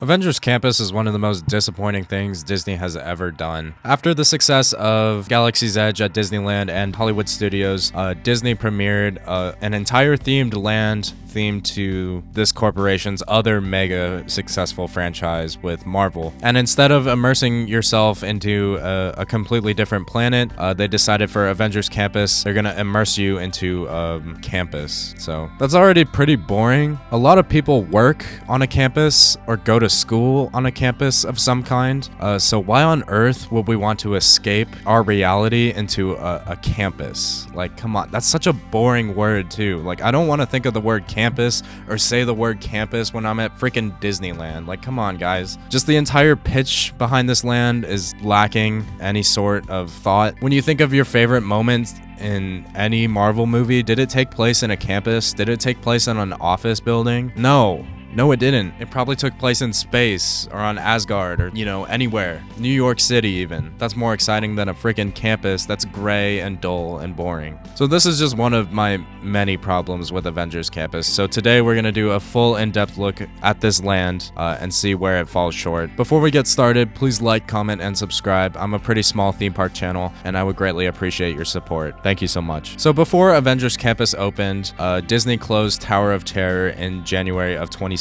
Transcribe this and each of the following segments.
Avengers Campus is one of the most disappointing things Disney has ever done. After the success of Galaxy's Edge at Disneyland and Hollywood Studios, Disney premiered an entire themed land themed to this corporation's other mega successful franchise with Marvel. And instead of immersing yourself into a completely different planet, they decided for Avengers Campus, they're gonna immerse you into campus. So that's already pretty boring. A lot of people work on a campus or go to school on a campus of some kind. So why on earth would we want to escape our reality into a campus? Like, come on, that's such a boring word too. Like, I don't want to think of the word campus or say the word campus when I'm at freaking Disneyland. Like, come on, guys. Just the entire pitch behind this land is lacking any sort of thought. When you think of your favorite moments in any Marvel movie, did it take place in a campus? Did it take place in an office building? No, it didn't. It probably took place in space or on Asgard or, anywhere. New York City even. That's more exciting than a freaking campus that's gray and dull and boring. So this is just one of my many problems with Avengers Campus. So today we're going to do a full in-depth look at this land and see where it falls short. Before we get started, please like, comment, and subscribe. I'm a pretty small theme park channel and I would greatly appreciate your support. Thank you so much. So before Avengers Campus opened, Disney closed Tower of Terror in January of 2017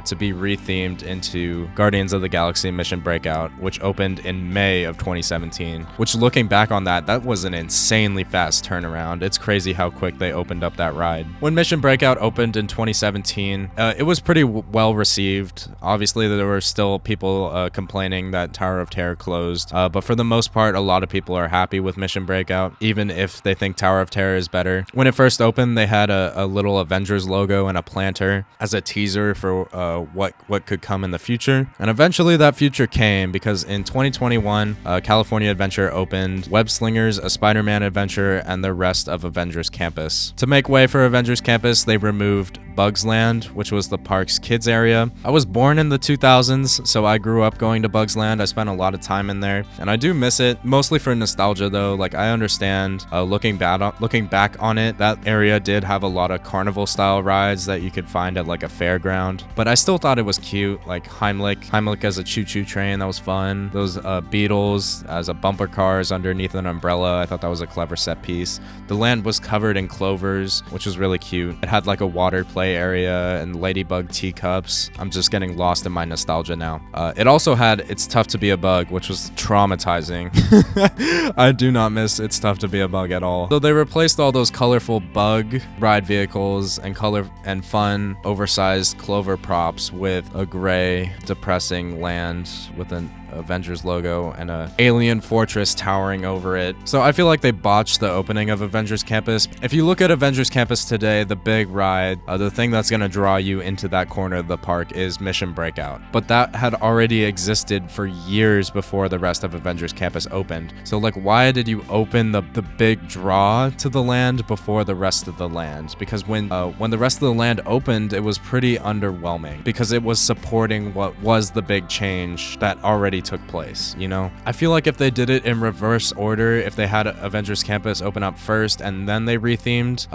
to be rethemed into Guardians of the Galaxy Mission Breakout, which opened in May of 2017, which, looking back on that was an insanely fast turnaround. It's crazy how quick they opened up that ride. When Mission Breakout opened in 2017, it was pretty well received. Obviously, there were still people complaining that Tower of Terror closed, but for the most part, a lot of people are happy with Mission Breakout, even if they think Tower of Terror is better. When it first opened, they had a little Avengers logo and a planter as a teaser for what could come in the future, and eventually that future came, because in 2021 California Adventure opened Web Slingers, a Spider-Man adventure, and the rest of Avengers Campus. To make way for Avengers Campus, they removed Bugs Land, which was the park's kids area. I was born in the 2000s, so I grew up going to Bugs Land. I spent a lot of time in there and I do miss it, mostly for nostalgia though. Like, I understand looking back on it, that area did have a lot of carnival style rides that you could find at like a fairground, but I still thought it was cute. Like Heimlich as a choo-choo train, that was fun. Those Beetles as a bumper cars underneath an umbrella, I thought that was a clever set piece. The land was covered in clovers, which was really cute. It had like a water play area and ladybug teacups. I'm just getting lost in my nostalgia now. It also had It's Tough to Be a Bug, which was traumatizing. I do not miss It's Tough to Be a Bug at all. So they replaced all those colorful bug ride vehicles and fun oversized clover props with a gray, depressing land with an Avengers logo and a alien fortress towering over it. So I feel like they botched the opening of Avengers Campus. If you look at Avengers Campus today, the big ride, the thing that's going to draw you into that corner of the park is Mission Breakout. But that had already existed for years before the rest of Avengers Campus opened. So like, why did you open the big draw to the land before the rest of the land? Because when the rest of the land opened, it was pretty underwhelming because it was supporting what was the big change that already took place. I feel like if they did it in reverse order, if they had Avengers Campus open up first and then they rethemed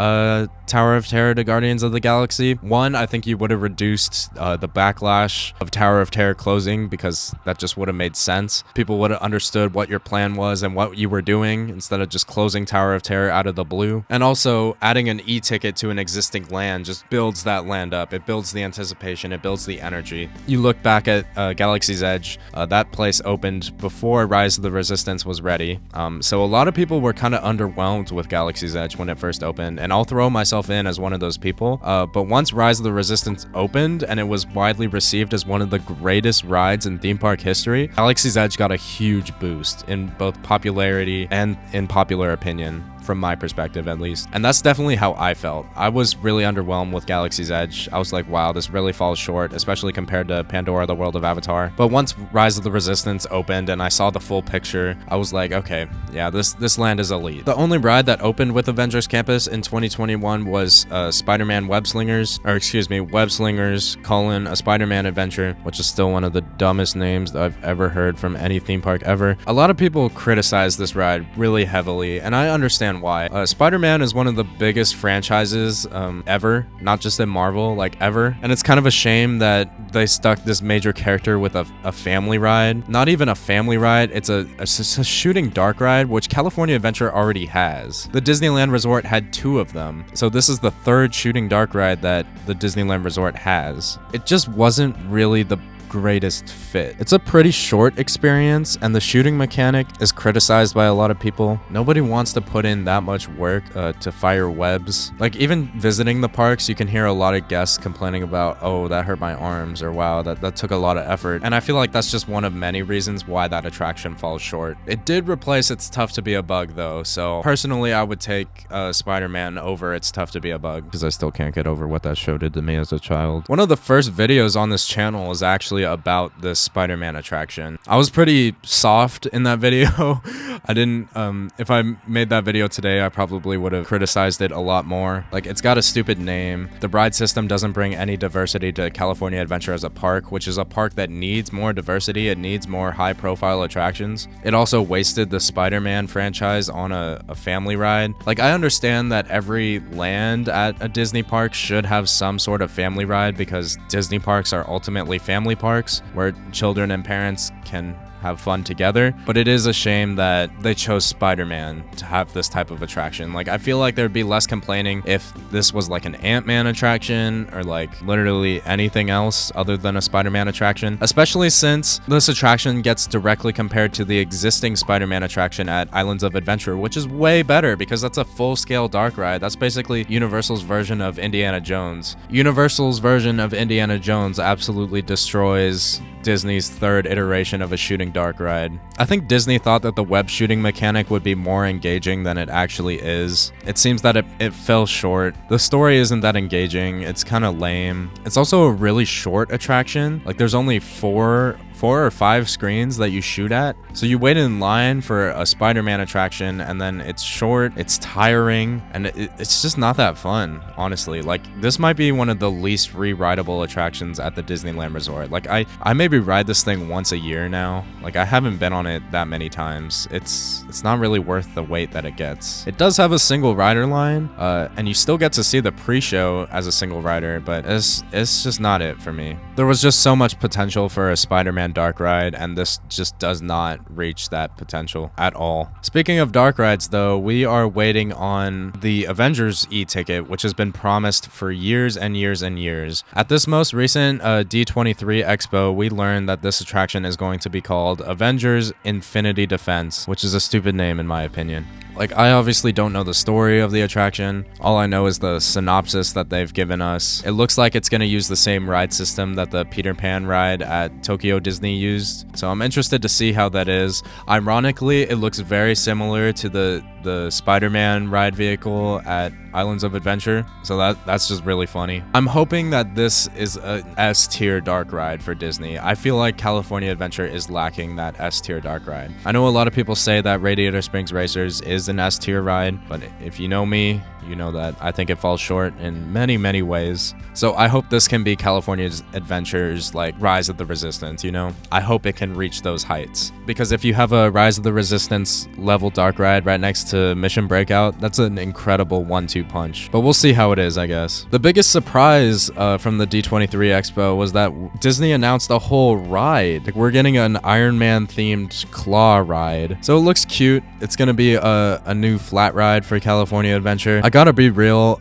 Tower of Terror to Guardians of the Galaxy, I think you would have reduced the backlash of Tower of Terror closing, because that just would have made sense. People would have understood what your plan was and what you were doing instead of just closing Tower of Terror out of the blue. And also, adding an e-ticket to an existing land just builds that land up. It builds the anticipation, it builds the energy. You look back at Galaxy's Edge, that place opened before Rise of the Resistance was ready. So a lot of people were kind of underwhelmed with Galaxy's Edge when it first opened, and I'll throw myself in as one of those people. But once Rise of the Resistance opened and it was widely received as one of the greatest rides in theme park history, Galaxy's Edge got a huge boost in both popularity and in popular opinion. From my perspective, at least. And that's definitely how I felt. I was really underwhelmed with Galaxy's Edge. I was like, wow, this really falls short, especially compared to Pandora, the World of Avatar. But once Rise of the Resistance opened and I saw the full picture, I was like, okay, yeah, this land is elite. The only ride that opened with Avengers Campus in 2021 was Spider-Man Web Slingers, a Spider-Man Adventure, which is still one of the dumbest names that I've ever heard from any theme park ever. A lot of people criticize this ride really heavily, and I understand understand why. Spider-Man is one of the biggest franchises ever, not just in Marvel, like ever. And it's kind of a shame that they stuck this major character with a family ride. Not even a family ride, it's a shooting dark ride, which California Adventure already has. The Disneyland Resort had 2 of them, so this is the 3rd shooting dark ride that the Disneyland Resort has. It just wasn't really the greatest fit. It's a pretty short experience, and the shooting mechanic is criticized by a lot of people. Nobody wants to put in that much work to fire webs. Like, even visiting the parks, you can hear a lot of guests complaining about, oh, that hurt my arms, or wow, that took a lot of effort. And I feel like that's just one of many reasons why that attraction falls short. It did replace It's Tough to Be a Bug though, so personally I would take Spider-Man over It's Tough to Be a Bug, because I still can't get over what that show did to me as a child. One of the first videos on this channel is actually about this Spider-Man attraction. I was pretty soft in that video. I didn't, if I made that video today, I probably would have criticized it a lot more. Like, it's got a stupid name. The ride system doesn't bring any diversity to California Adventure as a park, which is a park that needs more diversity. It needs more high-profile attractions. It also wasted the Spider-Man franchise on a family ride. Like, I understand that every land at a Disney park should have some sort of family ride, because Disney parks are ultimately family parks where children and parents can have fun together, but it is a shame that they chose Spider-Man to have this type of attraction. Like, I feel like there'd be less complaining if this was like an Ant-Man attraction, or like literally anything else other than a Spider-Man attraction, especially since this attraction gets directly compared to the existing Spider-Man attraction at Islands of Adventure, which is way better because that's a full-scale dark ride. That's basically Universal's version of Indiana Jones. Universal's version of Indiana Jones absolutely destroys Disney's 3rd iteration of a shooting dark ride. I think Disney thought that the web shooting mechanic would be more engaging than it actually is. It seems that it fell short. The story isn't that engaging. It's kind of lame. It's also a really short attraction. Like, there's only 4 or 5 screens that you shoot at. So you wait in line for a Spider-Man attraction, and then it's short, it's tiring, and it's just not that fun, honestly. Like, this might be one of the least re-rideable attractions at the Disneyland Resort. Like, I maybe ride this thing once a year now. Like, I haven't been on it that many times. It's not really worth the wait that it gets. It does have a single rider line, and you still get to see the pre-show as a single rider, but it's just not it for me. There was just so much potential for a Spider-Man dark ride, and this just does not reach that potential at all. Speaking of dark rides though, we are waiting on the Avengers e-ticket, which has been promised for years and years and years. At this most recent D23 Expo, we learned that this attraction is going to be called Avengers Infinity Defense, which is a stupid name in my opinion. Like, I obviously don't know the story of the attraction. All I know is the synopsis that they've given us. It looks like it's going to use the same ride system that the Peter Pan ride at Tokyo Disney used. So I'm interested to see how that is. Ironically, it looks very similar to the Spider-Man ride vehicle at Islands of Adventure. So that's just really funny. I'm hoping that this is a S-tier dark ride for Disney. I feel like California Adventure is lacking that S-tier dark ride. I know a lot of people say that Radiator Springs Racers is an S-tier ride, but if you know me, you know that I think it falls short in many, many ways. So I hope this can be California's Adventure's like Rise of the Resistance, you know? I hope it can reach those heights. Because if you have a Rise of the Resistance level dark ride right next to Mission Breakout, that's an incredible 1-2 punch. But we'll see how it is, I guess. The biggest surprise from the D23 Expo was that Disney announced a whole ride. Like, we're getting an Iron Man themed claw ride. So it looks cute. It's gonna be a new flat ride for California Adventure. I gotta be real,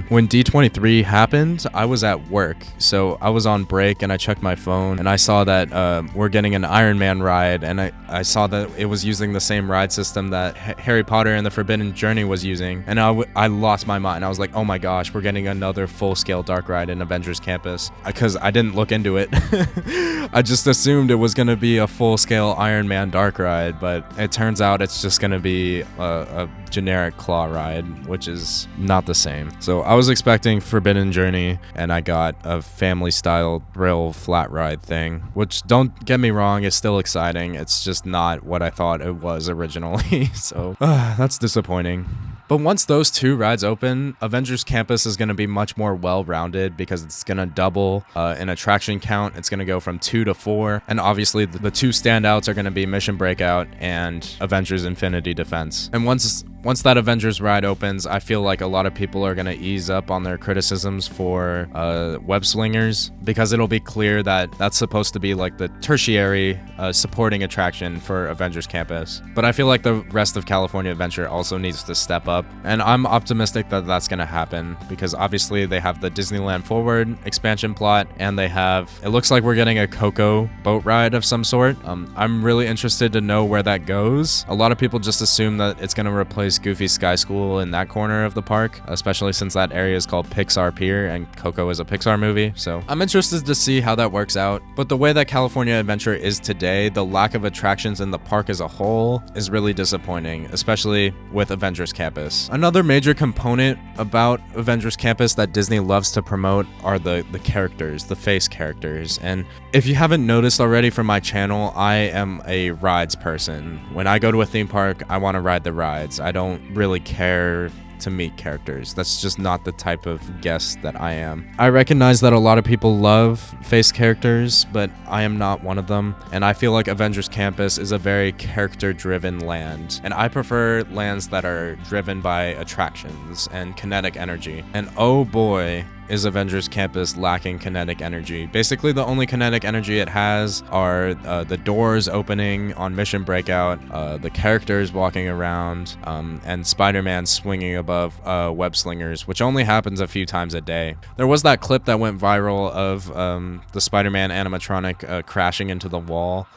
when D23 happened, I was at work. So I was on break and I checked my phone and I saw that we're getting an Iron Man ride, and I saw that it was using the same ride system that Harry Potter and the Forbidden Journey was using, and I lost my mind. I was like, oh my gosh, we're getting another full-scale dark ride in Avengers Campus, because I didn't look into it. I just assumed it was gonna be a full-scale Iron Man dark ride, but it turns out it's just gonna be a generic claw ride, which is not the same. So I was expecting Forbidden Journey, and I got a family-style thrill flat ride thing, which, don't get me wrong, is still exciting. It's just not what I thought it was originally. So that's disappointing. But once those 2 rides open, Avengers Campus is going to be much more well-rounded, because it's going to double in attraction count. It's going to go from 2 to 4. And obviously the 2 standouts are going to be Mission Breakout and Avengers Infinity Defense. And once once that Avengers ride opens, I feel like a lot of people are going to ease up on their criticisms for web slingers, because it'll be clear that that's supposed to be like the tertiary supporting attraction for Avengers Campus. But I feel like the rest of California Adventure also needs to step up, and I'm optimistic that that's going to happen, because obviously they have the Disneyland Forward expansion plot, and it looks like we're getting a Coco boat ride of some sort. I'm really interested to know where that goes. A lot of people just assume that it's going to replace Goofy Sky School in that corner of the park, especially since that area is called Pixar Pier and Coco is a Pixar movie. So I'm interested to see how that works out. But the way that California Adventure is today, the lack of attractions in the park as a whole is really disappointing, especially with Avengers Campus. Another major component about Avengers Campus that Disney loves to promote are the characters, the face characters. And if you haven't noticed already from my channel, I am a rides person. When I go to a theme park, I want to ride the rides. I don't really care to meet characters. That's just not the type of guest that I am. I recognize that a lot of people love face characters, but I am not one of them. And I feel like Avengers Campus is a very character-driven land. And I prefer lands that are driven by attractions and kinetic energy. And oh boy, is Avengers Campus lacking kinetic energy. Basically, the only kinetic energy it has are the doors opening on Mission Breakout, the characters walking around, and Spider-Man swinging above web slingers, which only happens a few times a day. There was that clip that went viral of the Spider-Man animatronic crashing into the wall,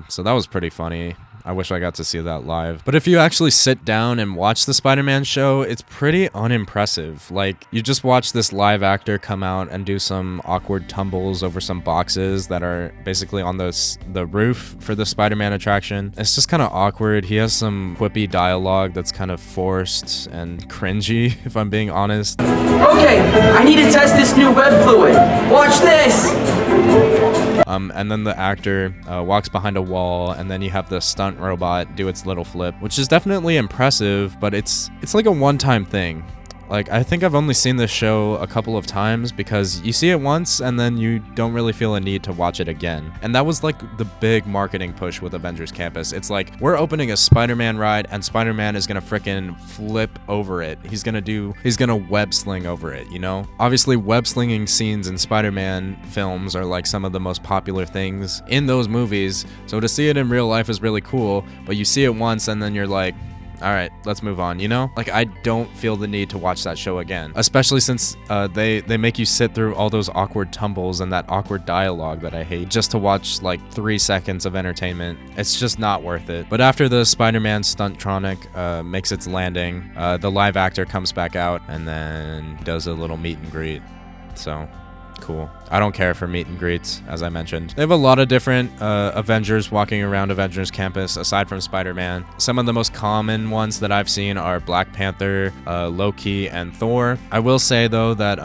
so that was pretty funny. I wish I got to see that live. But if you actually sit down and watch the Spider-Man show, it's pretty unimpressive. Like, you just watch this live actor come out and do some awkward tumbles over some boxes that are basically on the roof for the Spider-Man attraction. It's just kind of awkward. He has some quippy dialogue that's kind of forced and cringy, if I'm being honest. Okay, I need to test this new web fluid. Watch this! And then the actor walks behind a wall, and then you have the stunt robot do its little flip, which is definitely impressive, but it's like a one-time thing. Like, I think I've only seen this show a couple of times, because you see it once and then you don't really feel a need to watch it again. And that was like the big marketing push with Avengers Campus. It's like, we're opening a Spider-Man ride and Spider-Man is gonna frickin' flip over it. He's gonna web sling over it, you know? Obviously, web slinging scenes in Spider-Man films are like some of the most popular things in those movies. So to see it in real life is really cool, but you see it once and then you're like, all right, let's move on, you know? Like, I don't feel the need to watch that show again, especially since they make you sit through all those awkward tumbles and that awkward dialogue that I hate just to watch like 3 seconds of entertainment. It's just not worth it. But after the Spider-Man Stuntronic makes its landing, the live actor comes back out and then does a little meet and greet. So cool. I don't care for meet and greets, as I mentioned. They have a lot of different Avengers walking around Avengers Campus, aside from Spider-Man. Some of the most common ones that I've seen are Black Panther, Loki, and Thor. I will say, though, that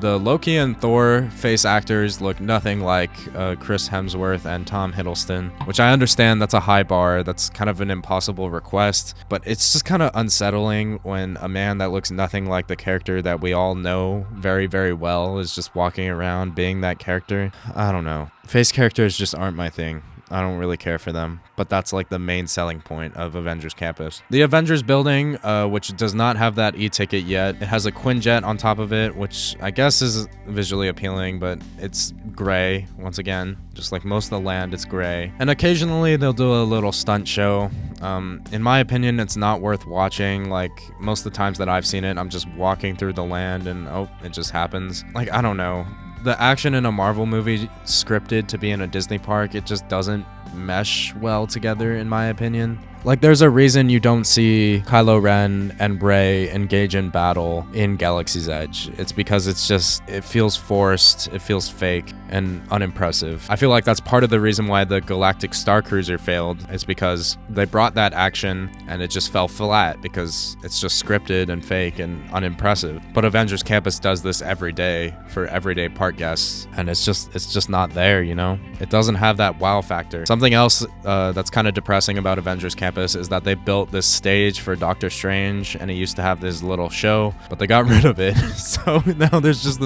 the Loki and Thor face actors look nothing like Chris Hemsworth and Tom Hiddleston, which I understand that's a high bar. That's kind of an impossible request, but it's just kind of unsettling when a man that looks nothing like the character that we all know very, very well is just walking around being that character. I don't know. Face characters just aren't my thing. I don't really care for them, but that's like the main selling point of Avengers Campus. The Avengers building, which does not have that e-ticket yet, it has a Quinjet on top of it, which I guess is visually appealing, but it's gray, once again. Just like most of the land, it's gray. And occasionally they'll do a little stunt show. In my opinion, it's not worth watching. Like, most of the times that I've seen it, I'm just walking through the land and oh, it just happens. Like, I don't know. The action in a Marvel movie scripted to be in a Disney park, it just doesn't mesh well together, in my opinion. Like, there's a reason you don't see Kylo Ren and Rey engage in battle in Galaxy's Edge. It's because it feels forced, it feels fake, and unimpressive. I feel like that's part of the reason why the Galactic Star Cruiser failed, is because they brought that action and it just fell flat because it's just scripted and fake and unimpressive. But Avengers Campus does this every day for everyday park guests, and it's just not there, you know? It doesn't have that wow factor. Something else that's kind of depressing about Avengers Campus is that they built this stage for Doctor Strange, and he used to have this little show, but they got rid of it. So now there's just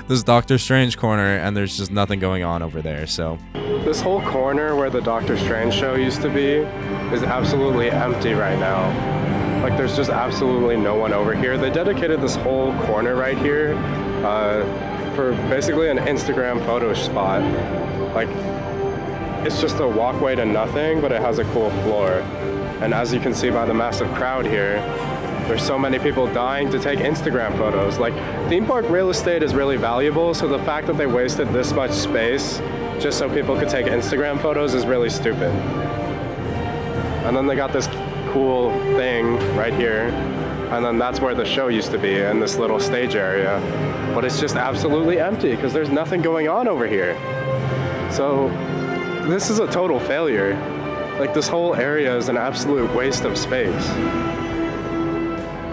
this Doctor Strange corner, and there's just nothing going on over there. So this whole corner where the Doctor Strange show used to be is absolutely empty right now. Like, there's just absolutely no one over here. They dedicated this whole corner right here for basically an Instagram photo spot. Like, it's just a walkway to nothing, but it has a cool floor. And as you can see by the massive crowd here, there's so many people dying to take Instagram photos. Like, theme park real estate is really valuable, so the fact that they wasted this much space just so people could take Instagram photos is really stupid. And then they got this cool thing right here, and then that's where the show used to be, in this little stage area. But it's just absolutely empty because there's nothing going on over here. So this is a total failure. Like, this whole area is an absolute waste of space.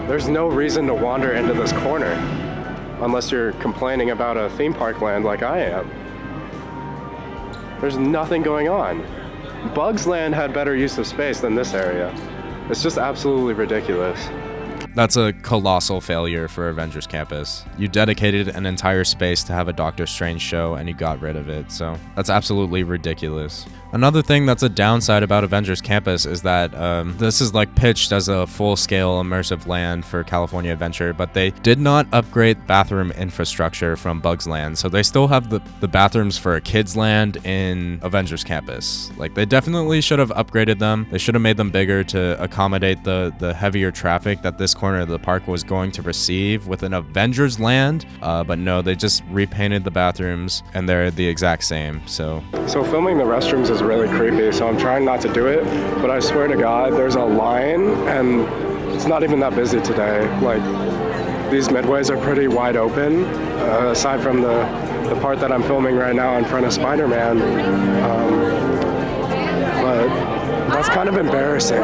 There's no reason to wander into this corner unless you're complaining about a theme park land like I am. There's nothing going on. Bugs Land had better use of space than this area. It's just absolutely ridiculous. That's a colossal failure for Avengers Campus. You dedicated an entire space to have a Doctor Strange show and you got rid of it, so that's absolutely ridiculous. Another thing that's a downside about Avengers Campus is that this is like pitched as a full-scale immersive land for California Adventure, but they did not upgrade bathroom infrastructure from Bugs Land, so they still have the bathrooms for a kids land in Avengers Campus. Like, they definitely should have upgraded them. They should have made them bigger to accommodate the heavier traffic that this corner of the park was going to receive with an Avengers land, but no, they just repainted the bathrooms and they're the exact same. So filming the restrooms is really creepy, so I'm trying not to do it, but I swear to God, there's a line and it's not even that busy today. Like, these midways are pretty wide open, aside from the part that I'm filming right now in front of Spider-Man. But that's kind of embarrassing.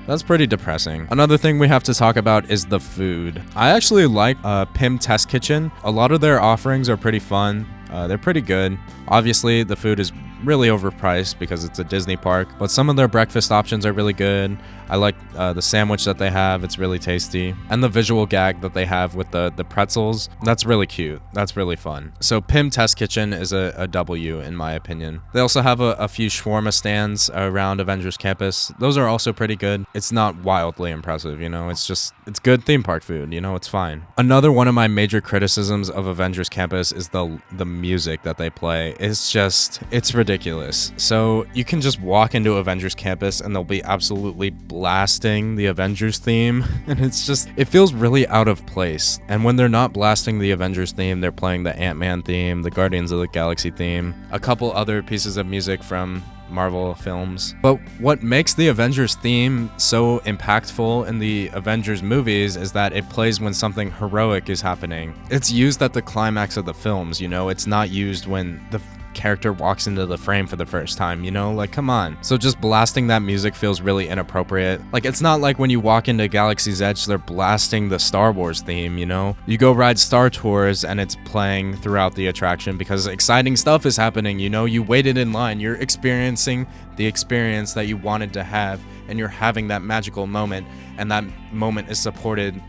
that's pretty depressing. Another thing we have to talk about is the food. I actually like Pym Test Kitchen. A lot of their offerings are pretty fun. They're pretty good. Obviously, the food is really overpriced because it's a Disney park, but some of their breakfast options are really good. I like the sandwich that they have. It's really tasty. And the visual gag that they have with the pretzels, that's really cute. That's really fun. So Pym Test Kitchen is a W in my opinion. They also have a few shawarma stands around Avengers Campus. Those are also pretty good. It's not wildly impressive, you know, it's good theme park food, you know, it's fine. Another one of my major criticisms of Avengers Campus is the music that they play. It's ridiculous. So you can just walk into Avengers Campus and they'll be absolutely blasting the Avengers theme, and it feels really out of place. And when they're not blasting the Avengers theme, they're playing the Ant-Man theme, the Guardians of the Galaxy theme, a couple other pieces of music from Marvel films. But what makes the Avengers theme so impactful in the Avengers movies is that it plays when something heroic is happening. It's used at the climax of the films, you know, it's not used when the character walks into the frame for the first time, you know, like, come on. So just blasting that music feels really inappropriate. Like, it's not like when you walk into Galaxy's Edge, they're blasting the Star Wars theme, you know? You go ride Star Tours and it's playing throughout the attraction because exciting stuff is happening, you know? You waited in line, you're experiencing the experience that you wanted to have, and you're having that magical moment, and that moment is supported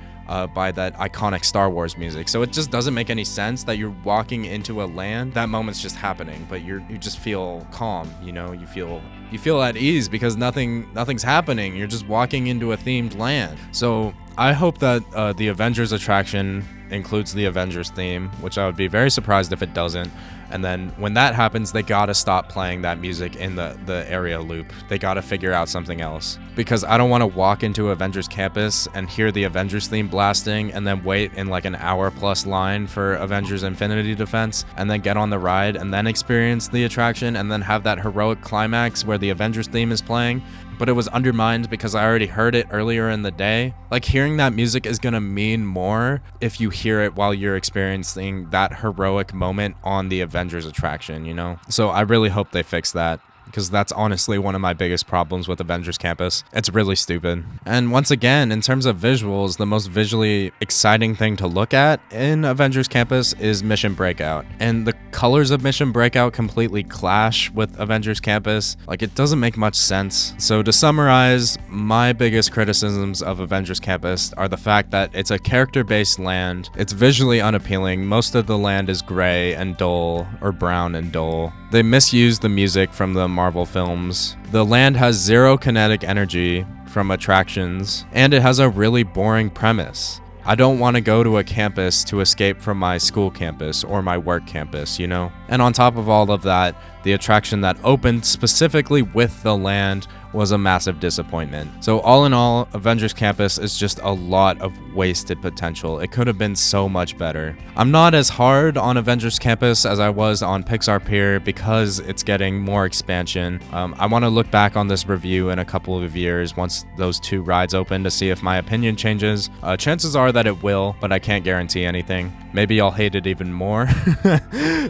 by that iconic Star Wars music. So it just doesn't make any sense that you're walking into a land, that moment's just happening, but you just feel calm, you know, you feel at ease because nothing's happening. You're just walking into a themed land. So I hope that the Avengers attraction includes the Avengers theme, which I would be very surprised if it doesn't. And then when that happens, they gotta stop playing that music in the area loop. They gotta figure out something else. Because I don't want to walk into Avengers Campus and hear the Avengers theme blasting and then wait in like an hour plus line for Avengers Infinity Defense and then get on the ride and then experience the attraction and then have that heroic climax where the Avengers theme is playing. But it was undermined because I already heard it earlier in the day. Like, hearing that music is gonna mean more if you hear it while you're experiencing that heroic moment on the Avengers attraction, you know? So I really hope they fix that, because that's honestly one of my biggest problems with Avengers Campus. It's really stupid. And once again, in terms of visuals, the most visually exciting thing to look at in Avengers Campus is Mission Breakout. And the colors of Mission Breakout completely clash with Avengers Campus. Like, it doesn't make much sense. So to summarize, my biggest criticisms of Avengers Campus are the fact that it's a character-based land. It's visually unappealing. Most of the land is gray and dull, or brown and dull. They misuse the music from the Marvel films. The land has zero kinetic energy from attractions, and it has a really boring premise. I don't want to go to a campus to escape from my school campus or my work campus, you know? And on top of all of that, the attraction that opened specifically with the land was a massive disappointment. So all in all, Avengers Campus is just a lot of wasted potential. It could have been so much better. I'm not as hard on Avengers Campus as I was on Pixar Pier because it's getting more expansion. I want to look back on this review in a couple of years once those 2 rides open to see if my opinion changes. Chances are that it will, but I can't guarantee anything. Maybe I'll hate it even more.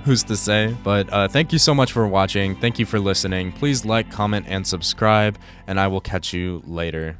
Who's to say? But thank you so much for watching. Thank you for listening. Please like, comment, and subscribe, and I will catch you later.